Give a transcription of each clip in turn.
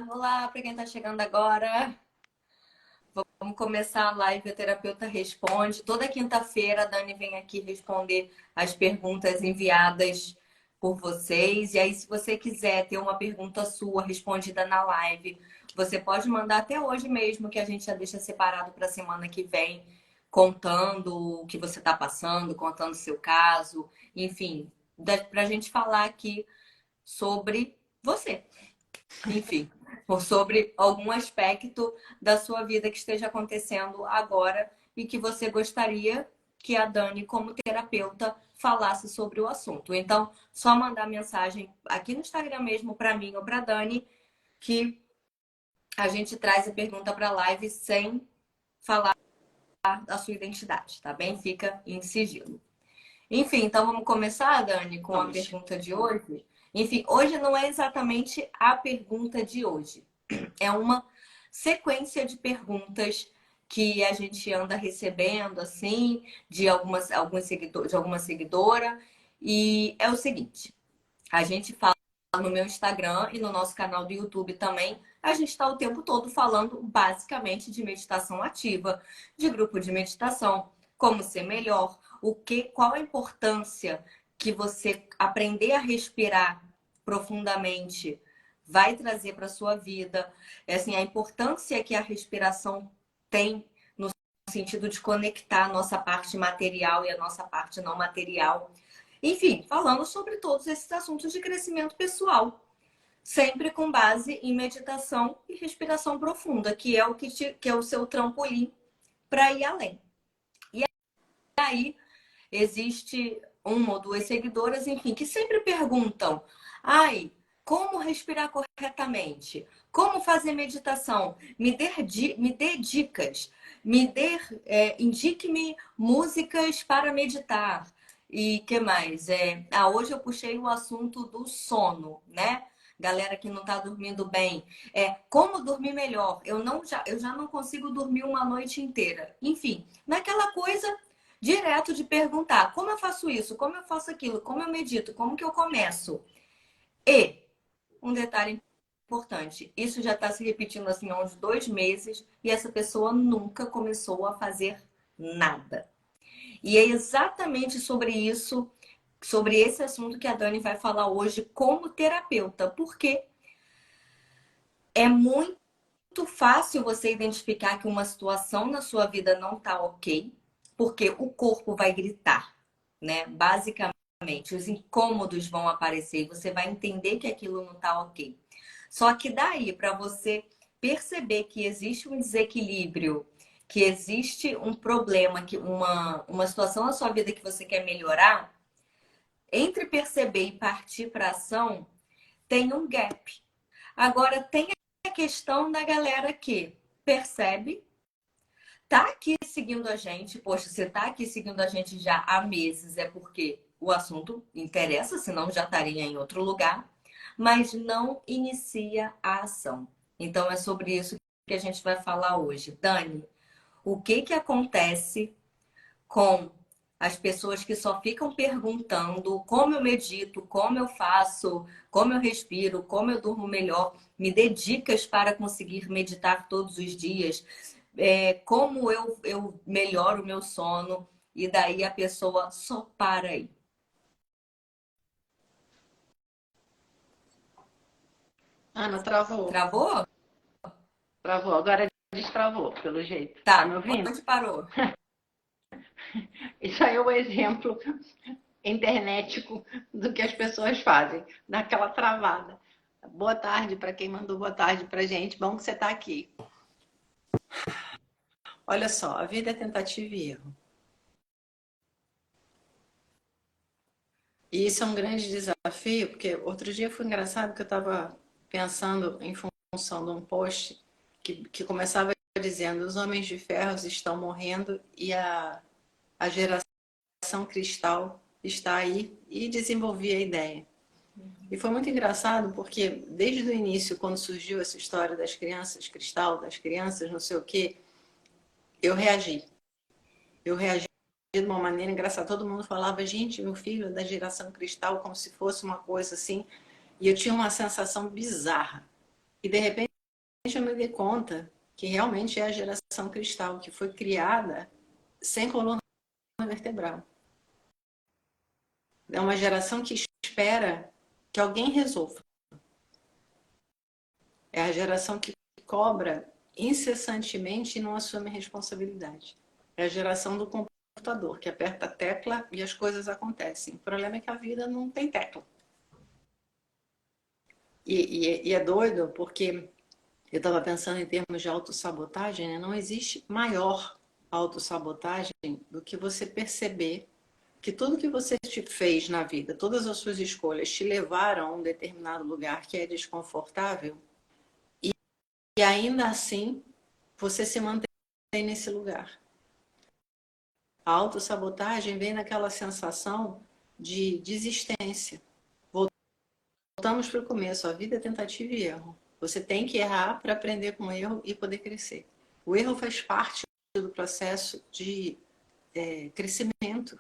Olá para quem está chegando agora. Vamos começar a live A Terapeuta Responde. Toda quinta-feira a Dani vem aqui responder as perguntas enviadas por vocês. E aí, se você quiser ter uma pergunta sua respondida na live, você pode mandar até hoje mesmo, que a gente já deixa separado para a semana que vem, contando o que você está passando, contando o seu caso, enfim, para a gente falar aqui sobre você. Enfim, ou sobre algum aspecto da sua vida que esteja acontecendo agora e que você gostaria que a Dani, como terapeuta, falasse sobre o assunto. Então, só mandar mensagem aqui no Instagram mesmo para mim ou para a Dani, que a gente traz a pergunta para a live sem falar da sua identidade, tá bem? Fica em sigilo. Enfim, então vamos começar, Dani, com a pergunta de hoje. Enfim, hoje não é exatamente a pergunta de hoje. É uma sequência de perguntas que a gente anda recebendo, assim, de de alguma seguidora. E é o seguinte, a gente fala no meu Instagram e no nosso canal do YouTube também, a gente está o tempo todo falando basicamente de meditação ativa, de grupo de meditação, como ser melhor, qual a importância que você aprender a respirar profundamente vai trazer para sua vida, assim, a importância que a respiração tem no sentido de conectar a nossa parte material e a nossa parte não material. Enfim, falando sobre todos esses assuntos de crescimento pessoal, sempre com base em meditação e respiração profunda, que é que é o seu trampolim para ir além. E aí existe uma ou duas seguidoras, enfim, que sempre perguntam: ai, como respirar corretamente? Como fazer meditação? Me dê dicas, indique-me músicas para meditar. E que mais? Hoje eu puxei o assunto do sono, né? Galera que não está dormindo bem. Como dormir melhor? Eu já não consigo dormir uma noite inteira. Enfim, naquela coisa direto de perguntar: como eu faço isso? Como eu faço aquilo? Como eu medito? Como que eu começo? E um detalhe importante: isso já está se repetindo assim há uns 2 meses e essa pessoa nunca começou a fazer nada. E é exatamente sobre isso, sobre esse assunto que a Dani vai falar hoje como terapeuta, porque é muito fácil você identificar que uma situação na sua vida não está ok, porque o corpo vai gritar, né? Basicamente, os incômodos vão aparecer e você vai entender que aquilo não está ok. Só que daí, para você perceber que existe um desequilíbrio, que existe um problema, que uma situação na sua vida que você quer melhorar, entre perceber e partir para ação, tem um gap. Agora, tem a questão da galera que percebe, tá aqui seguindo a gente. Poxa, você tá aqui seguindo a gente já há meses, é porque o assunto interessa, senão já estaria em outro lugar, mas não inicia a ação. Então é sobre isso que a gente vai falar hoje. Dani, o que acontece com as pessoas que só ficam perguntando como eu medito, como eu faço, como eu respiro, como eu durmo melhor, me dê dicas para conseguir meditar todos os dias, como eu melhoro o meu sono, e daí a pessoa só para aí. Ana, travou. Travou? Travou. Agora destravou, pelo jeito. Tá me Tá, ouvindo? onde parou? Isso aí é o exemplo internetico do que as pessoas fazem, naquela travada. Boa tarde para quem mandou boa tarde pra gente. Bom que você está aqui. Olha só, a vida é tentativa e erro. E isso é um grande desafio, porque outro dia foi engraçado que eu estava pensando em função de um post que começava dizendo: os homens de ferro estão morrendo e a geração cristal está aí, e desenvolvi a ideia. E foi muito engraçado porque desde o início, quando surgiu essa história das crianças cristal, das crianças não sei o quê, eu reagi. Eu reagi de uma maneira engraçada. Todo mundo falava: gente, meu filho é da geração cristal, como se fosse uma coisa assim. E eu tinha uma sensação bizarra. E de repente eu me dei conta que realmente é a geração cristal, que foi criada sem coluna vertebral. É uma geração que espera que alguém resolva. É a geração que cobra incessantemente e não assume responsabilidade. É a geração do computador, que aperta a tecla e as coisas acontecem. O problema é que a vida não tem tecla. E é doido porque eu estava pensando em termos de autossabotagem, né? Não existe maior autossabotagem do que você perceber que tudo que você te fez na vida, todas as suas escolhas te levaram a um determinado lugar que é desconfortável e ainda assim você se mantém nesse lugar. A autossabotagem vem naquela sensação de desistência. Voltamos para o começo, a vida é tentativa e erro. Você tem que errar para aprender com o erro e poder crescer. O erro faz parte do processo de crescimento.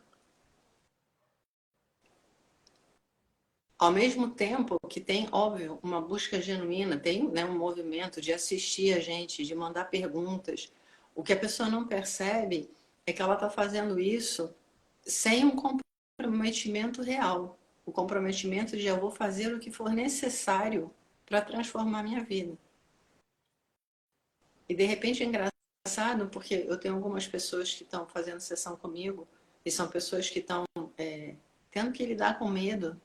Ao mesmo tempo que tem, óbvio, uma busca genuína, tem, né, um movimento de assistir a gente, de mandar perguntas. O que a pessoa não percebe é que ela está fazendo isso sem um comprometimento real. O comprometimento de eu vou fazer o que for necessário para transformar minha vida. E de repente é engraçado, porque eu tenho algumas pessoas que estão fazendo sessão comigo, e são pessoas que estão tendo que lidar com medo.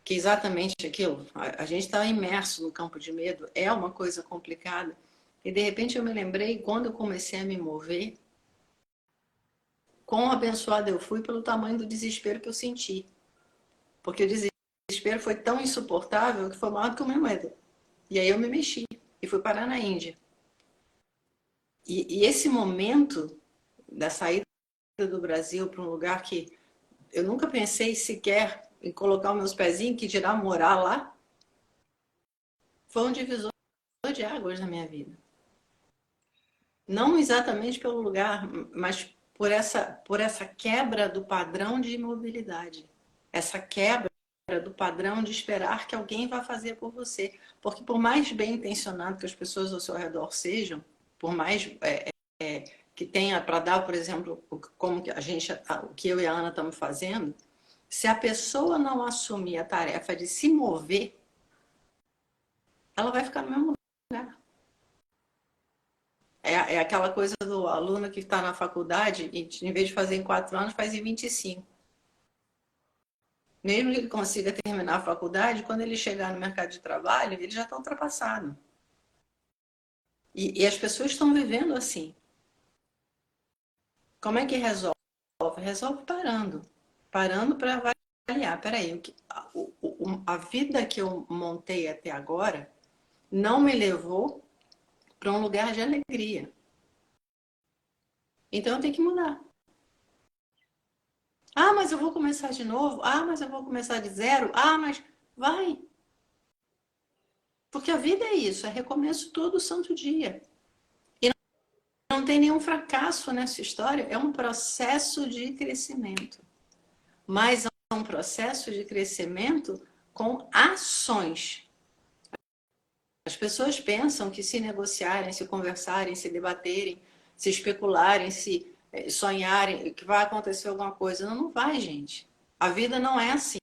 Que exatamente aquilo, a gente está imerso no campo de medo, é uma coisa complicada. E de repente eu me lembrei, quando eu comecei a me mover, quão abençoada eu fui pelo tamanho do desespero que eu senti. Porque o desespero foi tão insuportável que foi maior do que o meu medo. E aí eu me mexi e fui parar na Índia. E esse momento da saída do Brasil para um lugar que eu nunca pensei sequer em colocar os meus pezinhos, que dirá morar lá, foi um divisor de águas na minha vida. Não exatamente pelo lugar, mas por essa quebra do padrão de imobilidade. Essa quebra do padrão de esperar que alguém vá fazer por você. Porque por mais bem intencionado que as pessoas ao seu redor sejam, por mais que tenha para dar, por exemplo, como que o que eu e a Ana estamos fazendo, se a pessoa não assumir a tarefa de se mover, ela vai ficar no mesmo lugar. É aquela coisa do aluno que está na faculdade e, em vez de fazer em 4 anos, faz em 25. Mesmo que ele consiga terminar a faculdade, quando ele chegar no mercado de trabalho, ele já está ultrapassado. E as pessoas estão vivendo assim. Como é que resolve? Resolve parando. Parando para avaliar. Peraí, a vida que eu montei até agora não me levou para um lugar de alegria. Então eu tenho que mudar. Ah, mas eu vou começar de novo. Ah, mas eu vou começar de zero. Ah, mas vai. Porque a vida é isso, é recomeço todo santo dia. E não tem nenhum fracasso nessa história, é um processo de crescimento. Mas é um processo de crescimento com ações. As pessoas pensam que se negociarem, se conversarem, se debaterem, se especularem, se sonharem, que vai acontecer alguma coisa. Não, não vai, gente. A vida não é assim.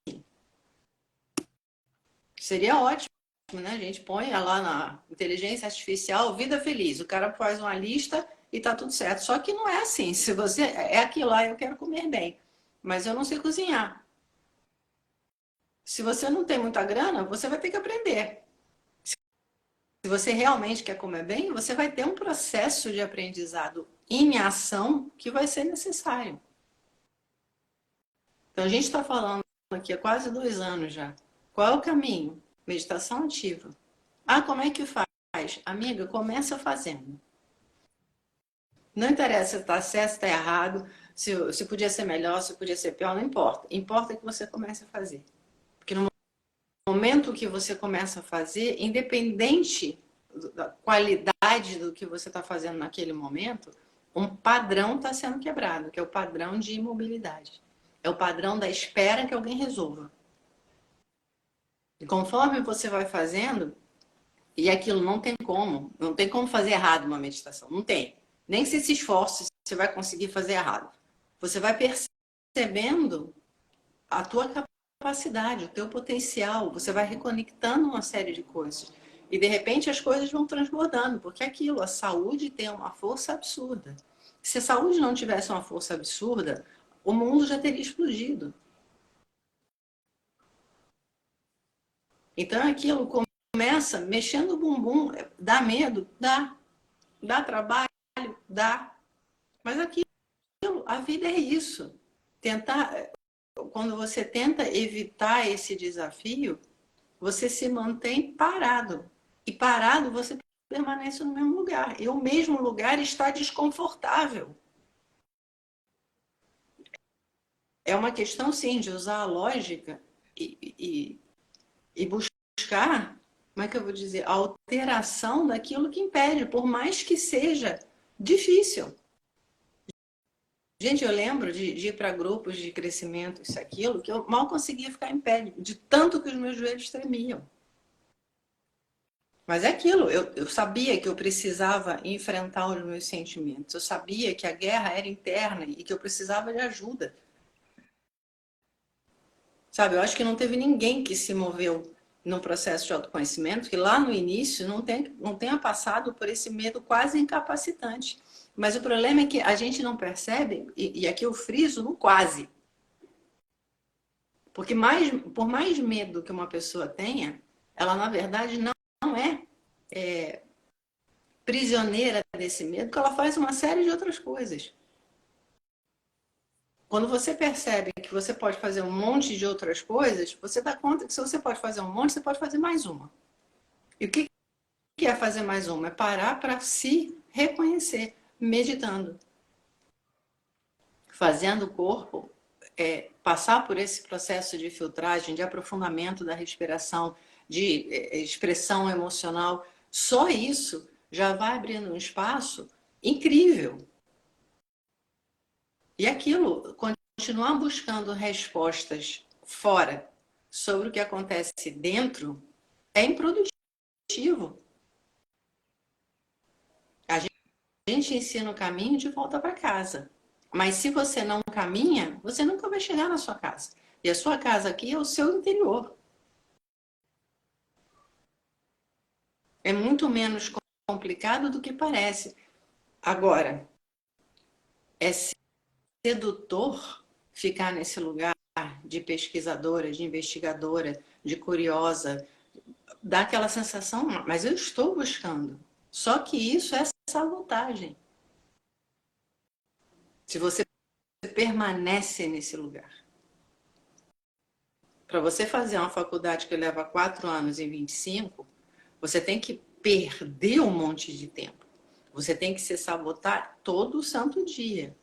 Seria ótimo, né? A gente põe lá na inteligência artificial, vida feliz. O cara faz uma lista e tá tudo certo. Só que não é assim. Se você é aquilo lá, eu quero comer bem, mas eu não sei cozinhar. Se você não tem muita grana, você vai ter que aprender. Se você realmente quer comer bem, você vai ter um processo de aprendizado em ação que vai ser necessário. Então a gente está falando aqui há quase 2 anos já. Qual é o caminho? Meditação ativa. Ah, como é que faz? Amiga, começa fazendo. Não interessa se está certo, se está errado, se podia ser melhor, se podia ser pior, não importa. Importa que você comece a fazer. Porque no momento que você começa a fazer, independente da qualidade do que você está fazendo naquele momento, um padrão está sendo quebrado, que é o padrão de imobilidade. É o padrão da espera que alguém resolva. E conforme você vai fazendo, e aquilo não tem como fazer errado uma meditação, não tem. Nem se esforce, você vai conseguir fazer errado. Você vai percebendo a tua capacidade, o teu potencial, você vai reconectando uma série de coisas. E de repente as coisas vão transbordando, porque aquilo, a saúde tem uma força absurda. Se a saúde não tivesse uma força absurda, o mundo já teria explodido. Então aquilo começa mexendo o bumbum, dá medo, dá trabalho, dá. Mas aquilo, a vida é isso. Tentar, quando você tenta evitar esse desafio, você se mantém parado. E parado você permanece no mesmo lugar. E o mesmo lugar está desconfortável. É uma questão, sim, de usar a lógica e buscar, como é que eu vou dizer, a alteração daquilo que impede, por mais que seja difícil. Gente, eu lembro de ir para grupos de crescimento, isso, aquilo, que eu mal conseguia ficar em pé, de tanto que os meus joelhos tremiam. Mas é aquilo, eu sabia que eu precisava enfrentar os meus sentimentos, eu sabia que a guerra era interna e que eu precisava de ajuda. Sabe, eu acho que não teve ninguém que se moveu no processo de autoconhecimento que lá no início não tenha passado por esse medo quase incapacitante. Mas o problema é que a gente não percebe, e aqui eu friso no quase. Porque por mais medo que uma pessoa tenha, ela na verdade não é prisioneira desse medo, porque ela faz uma série de outras coisas. Quando você percebe que você pode fazer um monte de outras coisas, você dá conta que se você pode fazer um monte, você pode fazer mais uma. E o que é fazer mais uma? É parar para se reconhecer, meditando, fazendo o corpo passar por esse processo de filtragem, de aprofundamento da respiração, de expressão emocional. Só isso já vai abrindo um espaço incrível. E aquilo, continuar buscando respostas fora sobre o que acontece dentro, é improdutivo. A gente ensina o caminho de volta para casa. Mas se você não caminha, você nunca vai chegar na sua casa. E a sua casa aqui é o seu interior. É muito menos complicado do que parece. Agora, é sedutor ficar nesse lugar de pesquisadora, de investigadora, de curiosa, dá aquela sensação, mas eu estou buscando. Só que isso é sabotagem. Se você permanece nesse lugar. Para você fazer uma faculdade que leva 4 anos em 25, você tem que perder um monte de tempo. Você tem que se sabotar todo o santo dia.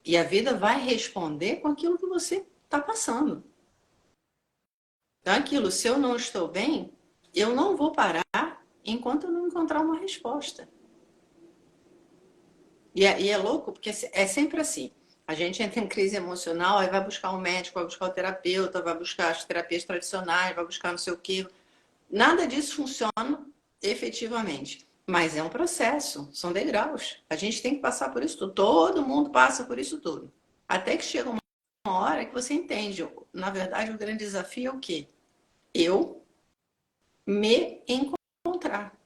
E a vida vai responder com aquilo que você está passando. Então, aquilo, se eu não estou bem, eu não vou parar enquanto eu não encontrar uma resposta. E é louco, porque é sempre assim. A gente entra em crise emocional, aí vai buscar um médico, vai buscar o terapeuta, vai buscar as terapias tradicionais, vai buscar não sei o quê. Nada disso funciona efetivamente. Mas é um processo, são degraus. A gente tem que passar por isso tudo. Todo mundo passa por isso tudo. Até que chega uma hora que você entende. Na verdade, o grande desafio é o quê? Eu me encontrar.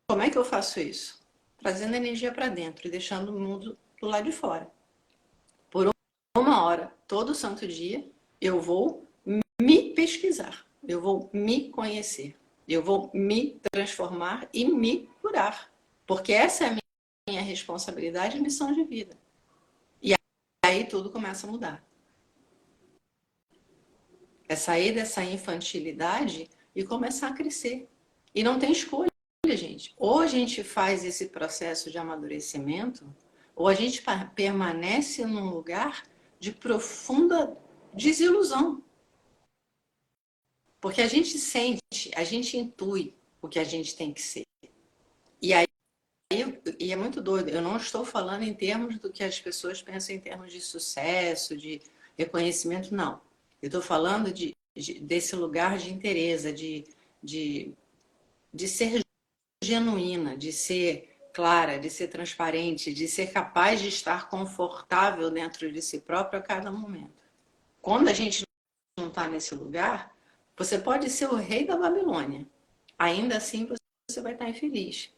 Como é que eu faço isso? Trazendo energia para dentro e deixando o mundo do lado de fora. Por 1 hora, todo santo dia, eu vou me pesquisar. Eu vou me conhecer. Eu vou me transformar e me curar. Porque essa é a minha responsabilidade e missão de vida. E aí tudo começa a mudar. É sair dessa infantilidade e começar a crescer. E não tem escolha, gente. Ou a gente faz esse processo de amadurecimento, ou a gente permanece num lugar de profunda desilusão. Porque a gente sente, a gente intui o que a gente tem que ser. E aí, e é muito doido, eu não estou falando em termos do que as pessoas pensam em termos de sucesso, de reconhecimento, não. Eu estou falando de desse lugar de inteireza, de ser genuína, de ser clara, de ser transparente, de ser capaz de estar confortável dentro de si próprio a cada momento. Quando a gente não está nesse lugar, você pode ser o rei da Babilônia. Ainda assim, você vai estar infeliz.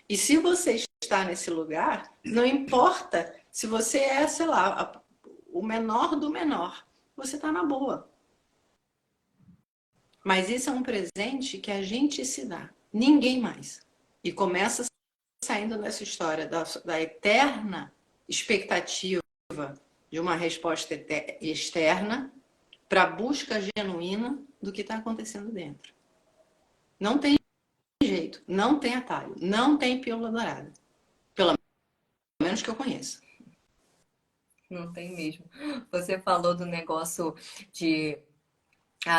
E se você está nesse lugar, não importa se você é, sei lá, o menor do menor, você está na boa. Mas isso é um presente que a gente se dá, ninguém mais. E começa saindo dessa história da eterna expectativa de uma resposta externa para a busca genuína do que está acontecendo dentro. Não tem jeito, não tem atalho, não tem pílula dourada. Pelo menos que eu conheça. Não tem mesmo. Você falou do negócio de,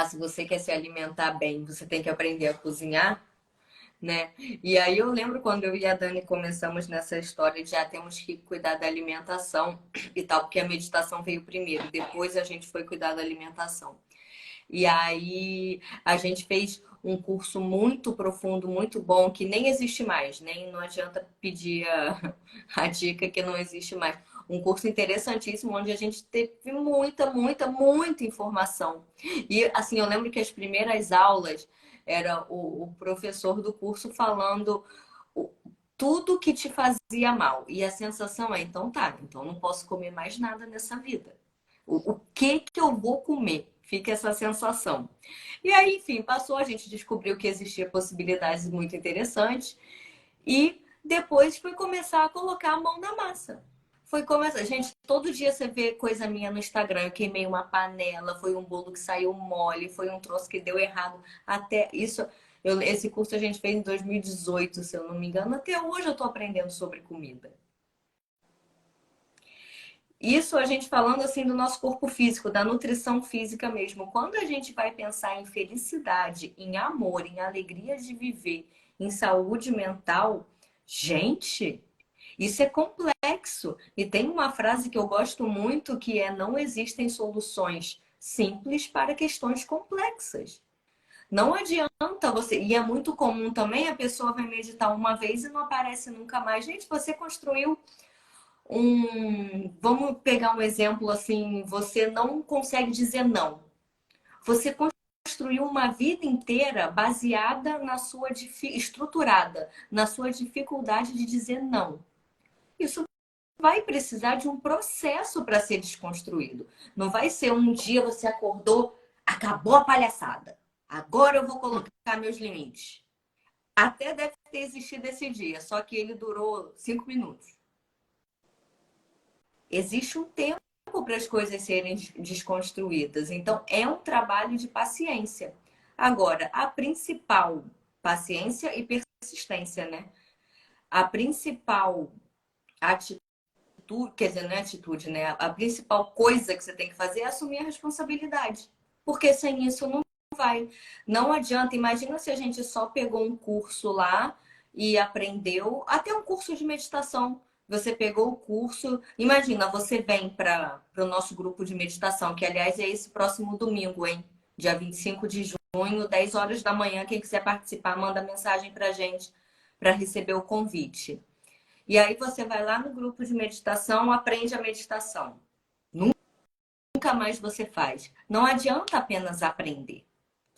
se você quer se alimentar bem, você tem que aprender a cozinhar, né? E aí eu lembro quando eu e a Dani começamos nessa história de já temos que cuidar da alimentação e tal, porque a meditação veio primeiro, depois a gente foi cuidar da alimentação. E aí a gente fez um curso muito profundo, muito bom, que nem existe mais, nem não adianta pedir a dica que não existe mais. Um curso interessantíssimo, onde a gente teve muita informação. E assim, eu lembro que as primeiras aulas era o professor do curso falando tudo que te fazia mal. E a sensação é, então tá, então não posso comer mais nada nessa vida. O que eu vou comer? Fica essa sensação. E aí, enfim, passou, a gente descobriu que existia possibilidades muito interessantes e depois foi começar a colocar a mão na massa. Foi começar, gente, todo dia você vê coisa minha no Instagram, eu queimei uma panela, foi um bolo que saiu mole, foi um troço que deu errado, até isso, esse curso a gente fez em 2018, se eu não me engano, até hoje eu tô aprendendo sobre comida. Isso a gente falando assim do nosso corpo físico, da nutrição física mesmo. Quando a gente vai pensar em felicidade, em amor, em alegria de viver, em saúde mental, gente, isso é complexo. E tem uma frase que eu gosto muito que é: não existem soluções simples para questões complexas. Não adianta você. E é muito comum também a pessoa vai meditar uma vez e não aparece nunca mais. Gente, você construiu vamos pegar um exemplo assim, você não consegue dizer não. Você construiu uma vida inteira baseada na sua estruturada na sua dificuldade de dizer não. Isso vai precisar de um processo para ser desconstruído. Não vai ser um dia você acordou, acabou a palhaçada. Agora eu vou colocar meus limites. Até deve ter existido esse dia, só que ele durou 5 minutos. Existe um tempo para as coisas serem desconstruídas. Então, é um trabalho de paciência. Agora, a principal, paciência e persistência, né? A principal atitude, quer dizer, não é atitude, né? A principal coisa que você tem que fazer é assumir a responsabilidade. Porque sem isso não vai. Não adianta. Imagina se a gente só pegou um curso lá e aprendeu, até um curso de meditação. Você pegou o curso, imagina, você vem para o nosso grupo de meditação, que aliás é esse próximo domingo, hein? Dia 25 de junho, 10 horas da manhã. Quem quiser participar, manda mensagem para a gente para receber o convite. E aí você vai lá no grupo de meditação, aprende a meditação. Nunca mais você faz. Não adianta apenas aprender.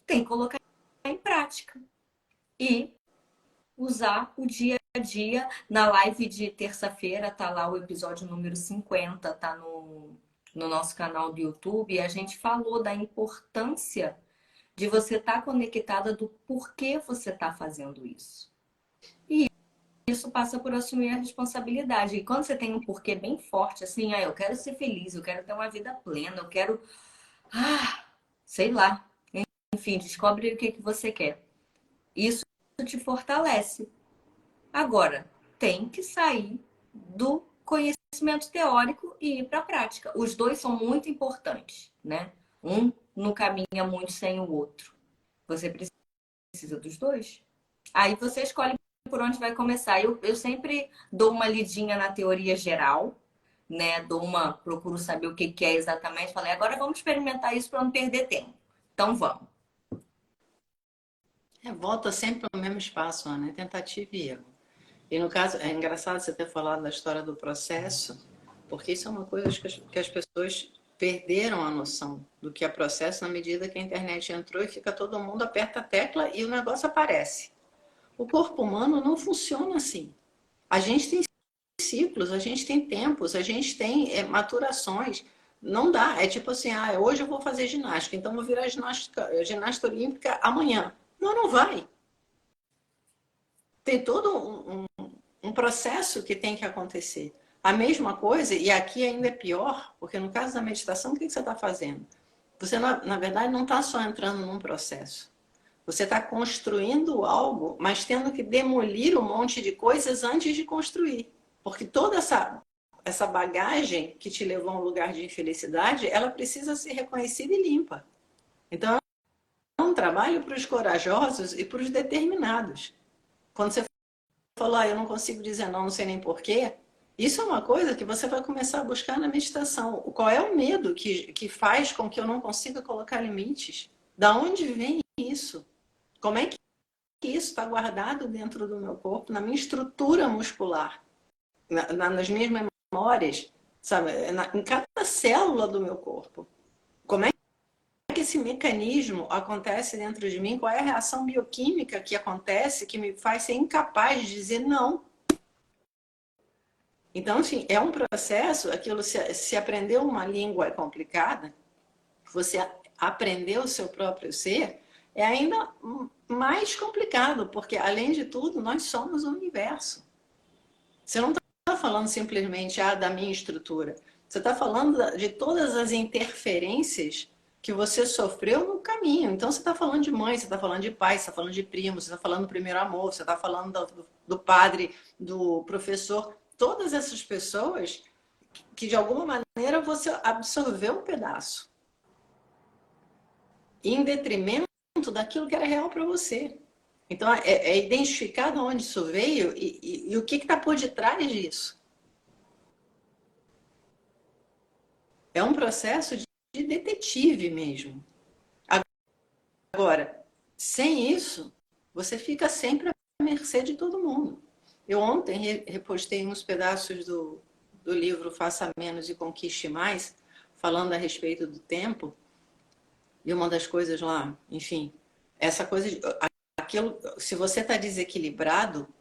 Tem que colocar em prática. E usar o dia a dia. Na live de terça-feira tá lá o episódio número 50, tá no nosso canal do YouTube. E a gente falou da importância de você estar conectada do porquê você está fazendo isso. E isso passa por assumir a responsabilidade. E quando você tem um porquê bem forte, assim, eu quero ser feliz, eu quero ter uma vida plena, eu quero, sei lá. Enfim, descobre o que você quer. Isso te fortalece. Agora, tem que sair do conhecimento teórico e ir para a prática. Os dois são muito importantes, né? Um não caminha muito sem o outro. Você precisa dos dois. Aí você escolhe por onde vai começar. Eu sempre dou uma lidinha na teoria geral, né? Procuro saber o que é exatamente. Falei, agora vamos experimentar isso para não perder tempo. Então vamos. Volta sempre ao mesmo espaço, Ana, é tentativa e erro. E no caso, é engraçado você ter falado da história do processo, porque isso é uma coisa que as pessoas perderam a noção do que é processo na medida que a internet entrou e fica todo mundo aperta a tecla e o negócio aparece. O corpo humano não funciona assim. A gente tem ciclos, a gente tem tempos, a gente tem maturações. Não dá. É tipo assim, hoje eu vou fazer ginástica, então vou virar ginasta olímpica amanhã. Não, não vai. Tem todo um processo que tem que acontecer. A mesma coisa, e aqui ainda é pior, porque no caso da meditação, o que você está fazendo? Você, na verdade, não está só entrando num processo. Você está construindo algo, mas tendo que demolir um monte de coisas antes de construir. Porque toda essa bagagem que te levou a um lugar de infelicidade, ela precisa ser reconhecida e limpa. Então, é um trabalho para os corajosos e para os determinados. Quando você falou, eu não consigo dizer não, não sei nem porquê, isso é uma coisa que você vai começar a buscar na meditação. Qual é o medo que faz com que eu não consiga colocar limites? Da onde vem isso? Como é que isso está guardado dentro do meu corpo, na minha estrutura muscular, nas minhas memórias, sabe? Em cada célula do meu corpo? Como é que esse mecanismo acontece dentro de mim? Qual é a reação bioquímica que acontece que me faz ser incapaz de dizer não? Então, assim, é um processo, aquilo, se aprender uma língua é complicada, você aprender o seu próprio ser, é ainda mais complicado, porque, além de tudo, nós somos o universo. Você não está falando simplesmente da minha estrutura, você está falando de todas as interferências que você sofreu no caminho. Então, você está falando de mãe, você está falando de pai, você está falando de primo, você está falando do primeiro amor, você está falando do padre, do professor. Todas essas pessoas que, de alguma maneira, você absorveu um pedaço em detrimento daquilo que era real para você. Então, é identificar de onde isso veio e o que está por detrás disso. É um processo de detetive mesmo. Agora, sem isso, você fica sempre à mercê de todo mundo. Eu ontem repostei uns pedaços do livro Faça Menos e Conquiste Mais, falando a respeito do tempo. E uma das coisas lá, enfim, essa coisa, aquilo, se você está desequilibrado,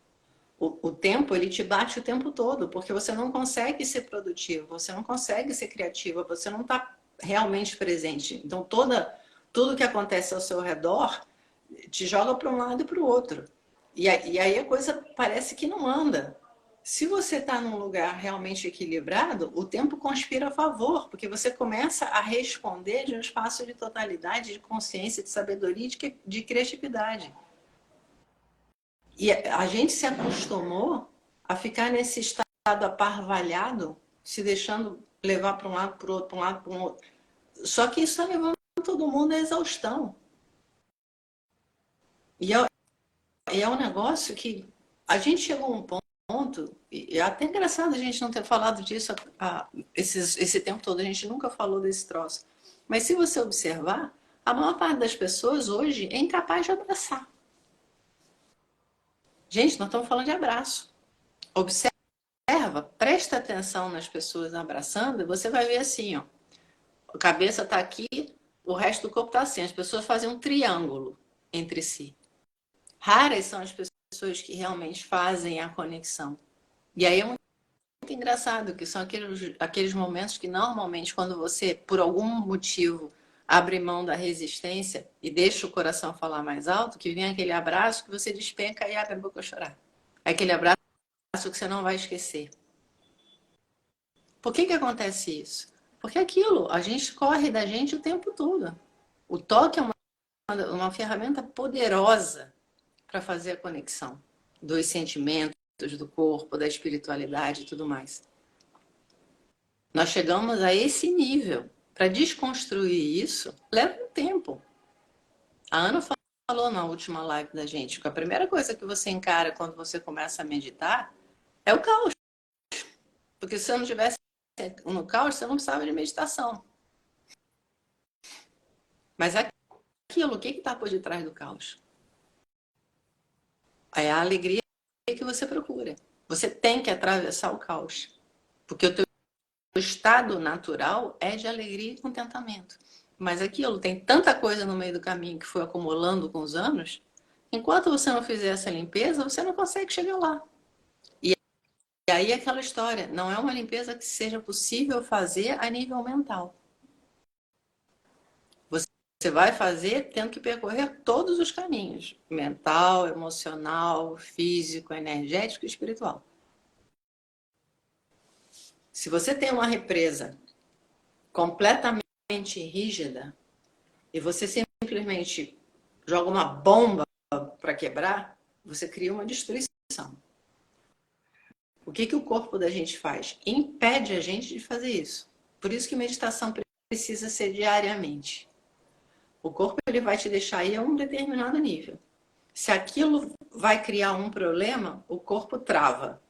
o tempo ele te bate o tempo todo, porque você não consegue ser produtivo, você não consegue ser criativa, você não está realmente presente. Então tudo que acontece ao seu redor te joga para um lado e para o outro. E aí a coisa parece que não anda. Se você está num lugar realmente equilibrado, o tempo conspira a favor, porque você começa a responder de um espaço de totalidade, de consciência, de sabedoria e de criatividade. E a gente se acostumou a ficar nesse estado aparvalhado, se deixando levar para um lado, para o outro, para um lado, para um outro. Só que isso está levando todo mundo à exaustão. E é um negócio que a gente chegou a um ponto, e é até engraçado a gente não ter falado disso esse tempo todo, a gente nunca falou desse troço. Mas se você observar, a maior parte das pessoas hoje é incapaz de abraçar. Gente, nós estamos falando de abraço. Observa, presta atenção nas pessoas abraçando, e você vai ver assim, ó. A cabeça está aqui, o resto do corpo está assim. As pessoas fazem um triângulo entre si. Raras são as pessoas que realmente fazem a conexão. E aí é muito engraçado, que são aqueles momentos que normalmente, quando você, por algum motivo, abre mão da resistência e deixa o coração falar mais alto, que vem aquele abraço que você despenca e abre a boca a chorar. Aquele abraço que você não vai esquecer. Por que acontece isso? Porque aquilo, a gente corre da gente o tempo todo. O toque é uma ferramenta poderosa para fazer a conexão dos sentimentos, do corpo, da espiritualidade e tudo mais. Nós chegamos a esse nível. Para desconstruir isso, leva um tempo. A Ana falou na última live da gente que a primeira coisa que você encara quando você começa a meditar é o caos. Porque se você não tivesse no caos, você não precisava de meditação. Mas aquilo, o que está por detrás do caos? É a alegria que você procura. Você tem que atravessar o caos. Porque o teu estado natural é de alegria e contentamento. Mas aquilo, tem tanta coisa no meio do caminho que foi acumulando com os anos, enquanto você não fizer essa limpeza, você não consegue chegar lá. E aí aquela história, não é uma limpeza que seja possível fazer a nível mental. Você vai fazer tendo que percorrer todos os caminhos, mental, emocional, físico, energético e espiritual. Se você tem uma represa completamente rígida e você simplesmente joga uma bomba para quebrar, você cria uma destruição. O que o corpo da gente faz? Impede a gente de fazer isso. Por isso que meditação precisa ser diariamente. O corpo ele vai te deixar aí a um determinado nível. Se aquilo vai criar um problema, o corpo trava.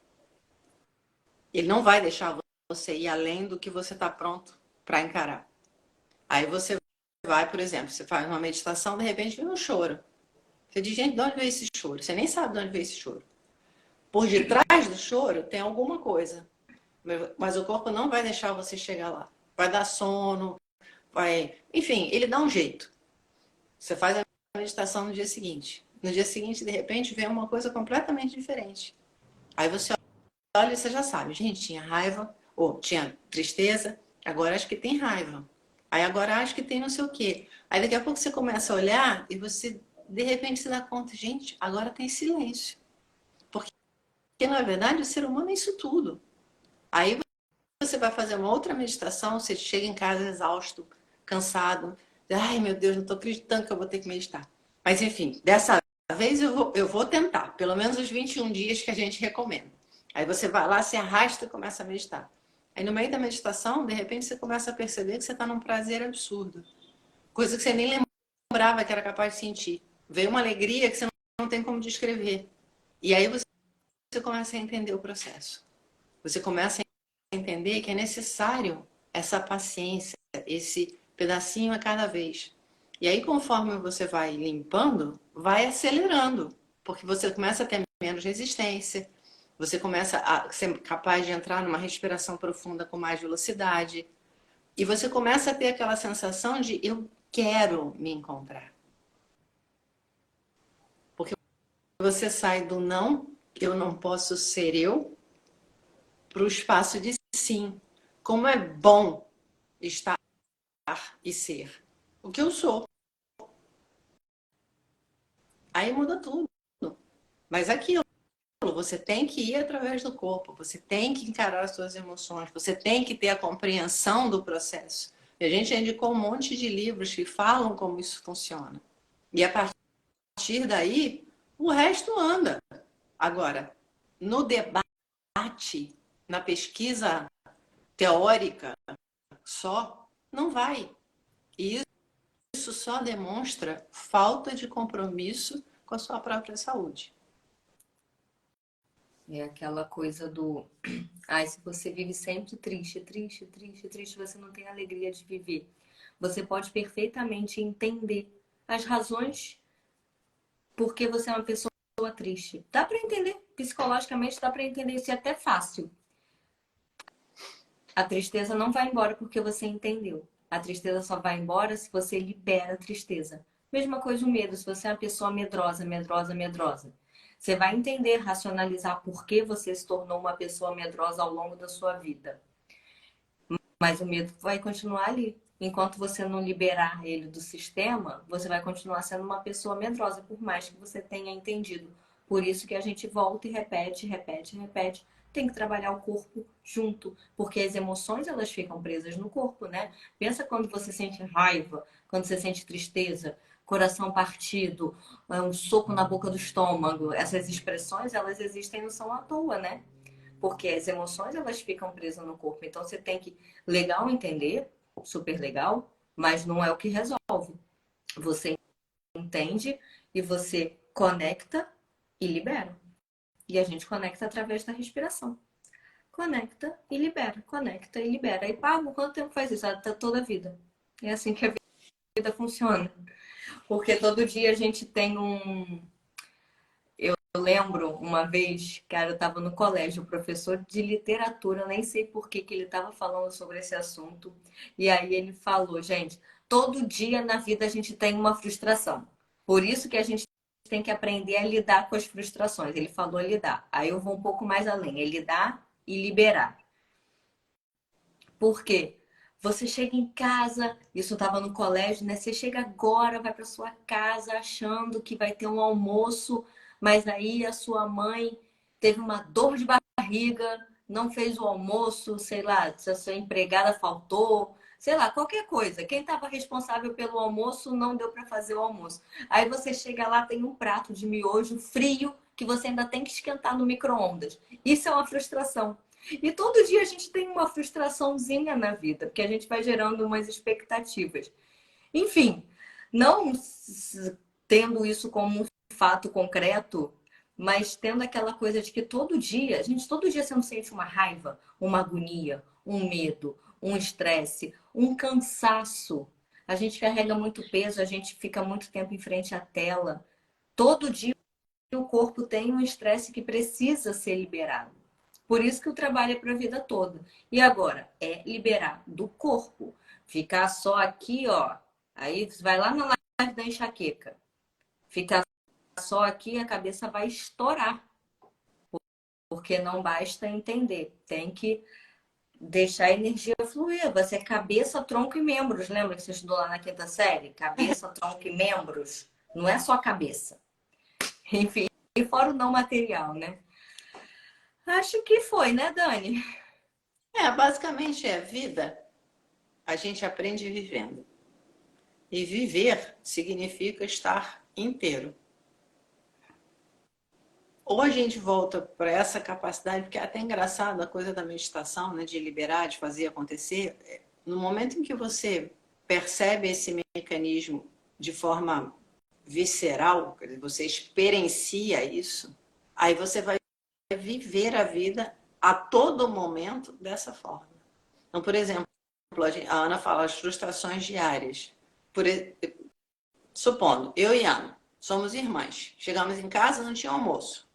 Ele não vai deixar você ir além do que você está pronto para encarar. Aí você vai, por exemplo, você faz uma meditação, de repente vem um choro. Você diz, gente, de onde veio esse choro? Você nem sabe de onde veio esse choro. Por detrás do choro tem alguma coisa. Mas o corpo não vai deixar você chegar lá. Vai dar sono, vai... Enfim, ele dá um jeito. Você faz a meditação no dia seguinte. No dia seguinte, de repente, vem uma coisa completamente diferente. Aí você olha e você já sabe. Gente, tinha raiva, ou tinha tristeza, agora acho que tem raiva. Aí agora acho que tem não sei o quê. Aí daqui a pouco você começa a olhar e você, de repente, se dá conta, gente, agora tem silêncio. Porque, na verdade, o ser humano é isso tudo. Aí você vai fazer uma outra meditação, você chega em casa exausto, cansado. Ai, meu Deus, não estou acreditando que eu vou ter que meditar. Mas, enfim, dessa vez eu vou tentar. Pelo menos os 21 dias que a gente recomenda. Aí você vai lá, se arrasta e começa a meditar. Aí no meio da meditação, de repente, você começa a perceber que você está num prazer absurdo. Coisa que você nem lembrava que era capaz de sentir. Veio uma alegria que você não tem como descrever. E aí você começa a entender o processo. Você começa a entender que é necessário essa paciência, esse pedacinho a cada vez. E aí, conforme você vai limpando, vai acelerando. Porque você começa a ter menos resistência, você começa a ser capaz de entrar numa respiração profunda com mais velocidade. E você começa a ter aquela sensação de eu quero me encontrar. Porque você sai do não, eu não posso ser eu, para o espaço de sim. Como é bom estar e ser o que eu sou. Aí muda tudo. Mas aquilo, você tem que ir através do corpo, você tem que encarar as suas emoções, você tem que ter a compreensão do processo. E a gente indicou um monte de livros que falam como isso funciona. E a partir daí, o resto anda. Agora, no debate, na pesquisa teórica só, não vai. E isso só demonstra falta de compromisso com a sua própria saúde. É aquela coisa do... Ai, se você vive sempre triste, triste, triste, triste, você não tem alegria de viver. Você pode perfeitamente entender as razões por que você é uma pessoa triste. Dá para entender, psicologicamente dá para entender isso, é até fácil. A tristeza não vai embora porque você entendeu. A tristeza só vai embora se você libera a tristeza. Mesma coisa o medo, se você é uma pessoa medrosa, medrosa, medrosa. Você vai entender, racionalizar por que você se tornou uma pessoa medrosa ao longo da sua vida. Mas o medo vai continuar ali. Enquanto você não liberar ele do sistema, você vai continuar sendo uma pessoa medrosa, por mais que você tenha entendido. Por isso que a gente volta e repete, repete, repete. Tem que trabalhar o corpo junto, porque as emoções elas ficam presas no corpo, né? Pensa quando você sente raiva, quando você sente tristeza, coração partido, um soco na boca do estômago. Essas expressões elas existem não são à toa, né? Porque as emoções elas ficam presas no corpo. Então você tem que legal entender, super legal, mas não é o que resolve. Você entende e você conecta e libera. E a gente conecta através da respiração. Conecta e libera, conecta e libera. E pago, quanto tempo faz isso? Toda a vida. É assim que a vida funciona. Porque todo dia a gente tem um. Eu lembro uma vez, cara, eu estava no colégio, o professor de literatura, nem sei por que que ele estava falando sobre esse assunto. E aí ele falou, gente, todo dia na vida a gente tem uma frustração. Por isso que a gente tem que aprender a lidar com as frustrações. Ele falou lidar. Aí eu vou um pouco mais além, é lidar e liberar. Por quê? Você chega em casa, isso estava no colégio, né? Você chega agora, vai para sua casa achando que vai ter um almoço, mas aí a sua mãe teve uma dor de barriga, não fez o almoço, sei lá, se a sua empregada faltou, sei lá, qualquer coisa. Quem estava responsável pelo almoço não deu para fazer o almoço. Aí você chega lá, tem um prato de miojo frio que você ainda tem que esquentar no micro-ondas. Isso é uma frustração. E todo dia a gente tem uma frustraçãozinha na vida, porque a gente vai gerando umas expectativas. Enfim, não tendo isso como um fato concreto, mas tendo aquela coisa de que todo dia, a gente todo dia você não sente uma raiva, uma agonia, um medo, um estresse, um cansaço. A gente carrega muito peso, a gente fica muito tempo em frente à tela. Todo dia o corpo tem um estresse que precisa ser liberado. Por isso que o trabalho é para a vida toda. E agora, é liberar do corpo. Ficar só aqui, ó. Aí vai lá na live da enxaqueca. Ficar só aqui, a cabeça vai estourar. Porque não basta entender. Tem que deixar a energia fluir. Você é cabeça, tronco e membros. Lembra que você estudou lá na quinta série? Cabeça, tronco e membros. Não é só cabeça. Enfim, e fora o não material, né? Acho que foi, né, Dani? Basicamente é vida. A gente aprende vivendo. E viver significa estar inteiro. Ou a gente volta para essa capacidade, porque é até engraçado a coisa da meditação, né, de liberar, de fazer acontecer. No momento em que você percebe esse mecanismo de forma visceral, você experiencia isso, aí você vai viver a vida a todo momento dessa forma. Então, por exemplo, a Ana fala as frustrações diárias. Supondo, eu e a Ana somos irmãs. Chegamos em casa, não tinha almoço.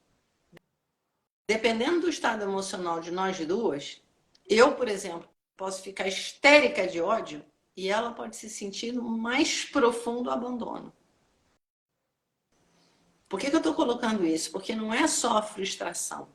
Dependendo do estado emocional de nós duas, eu, por exemplo, posso ficar histérica de ódio e ela pode se sentir no mais profundo abandono. Por que eu estou colocando isso? Porque não é só a frustração.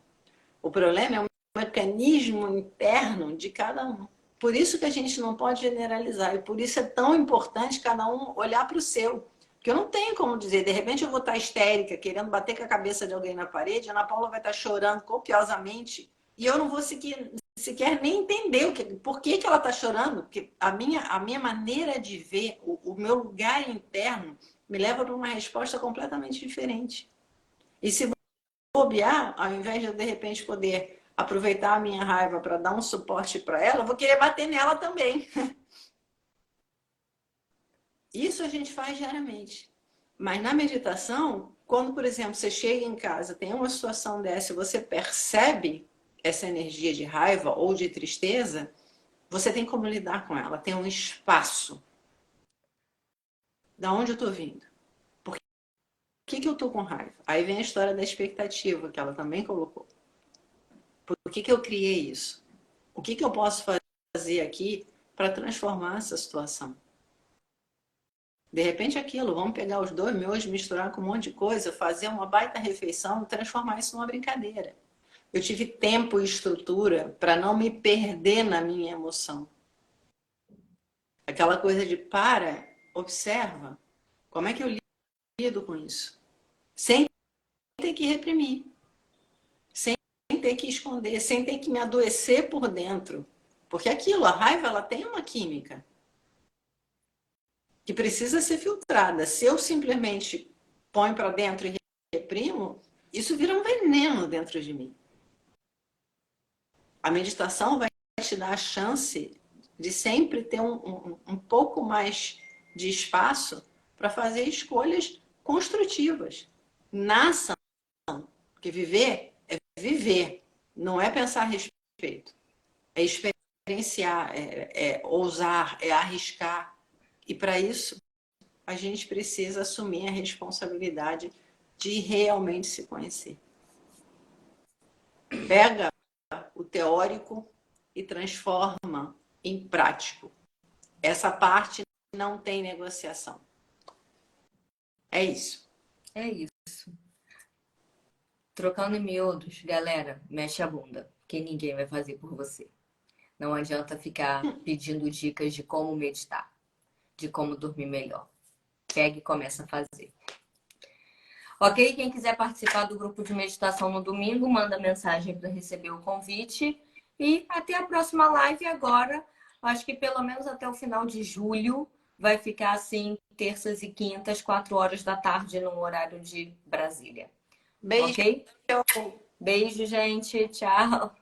O problema é um mecanismo interno de cada um. Por isso que a gente não pode generalizar. E por isso é tão importante cada um olhar para o seu. Porque eu não tenho como dizer, de repente eu vou estar histérica, querendo bater com a cabeça de alguém na parede, a Ana Paula vai estar chorando copiosamente, e eu não vou sequer nem entender por que ela está chorando, porque a minha maneira de ver, o meu lugar interno, me leva para uma resposta completamente diferente. E se bobear, ao invés de repente poder aproveitar a minha raiva para dar um suporte para ela, eu vou querer bater nela também. Isso a gente faz diariamente. Mas na meditação, quando, por exemplo, você chega em casa, tem uma situação dessa e você percebe essa energia de raiva ou de tristeza, você tem como lidar com ela, tem um espaço. Da onde eu estou vindo? Por que eu estou com raiva? Aí vem a história da expectativa, que ela também colocou. Por que eu criei isso? O que eu posso fazer aqui para transformar essa situação? De repente aquilo, vamos pegar os dois miojos, misturar com um monte de coisa, fazer uma baita refeição e transformar isso numa brincadeira. Eu tive tempo e estrutura para não me perder na minha emoção. Aquela coisa de observa, como é que eu lido com isso? Sem ter que reprimir, sem ter que esconder, sem ter que me adoecer por dentro. Porque aquilo, a raiva, ela tem uma química que precisa ser filtrada. Se eu simplesmente ponho para dentro e reprimo, isso vira um veneno dentro de mim. A meditação vai te dar a chance de sempre ter um pouco mais de espaço para fazer escolhas construtivas na ação. Porque viver é viver, não é pensar a respeito. É experienciar, é ousar, é arriscar. E para isso, a gente precisa assumir a responsabilidade de realmente se conhecer. Pega o teórico e transforma em prático. Essa parte não tem negociação. É isso. É isso. Trocando em miúdos, galera, mexe a bunda, que ninguém vai fazer por você. Não adianta ficar pedindo dicas de como meditar, de como dormir melhor. Pega e começa a fazer. Ok? Quem quiser participar do grupo de meditação no domingo, manda mensagem para receber o convite. E até a próxima live agora. Acho que pelo menos até o final de julho vai ficar assim, terças e quintas, 4 horas da tarde, no horário de Brasília. Beijo. Ok? Beijo, gente. Tchau.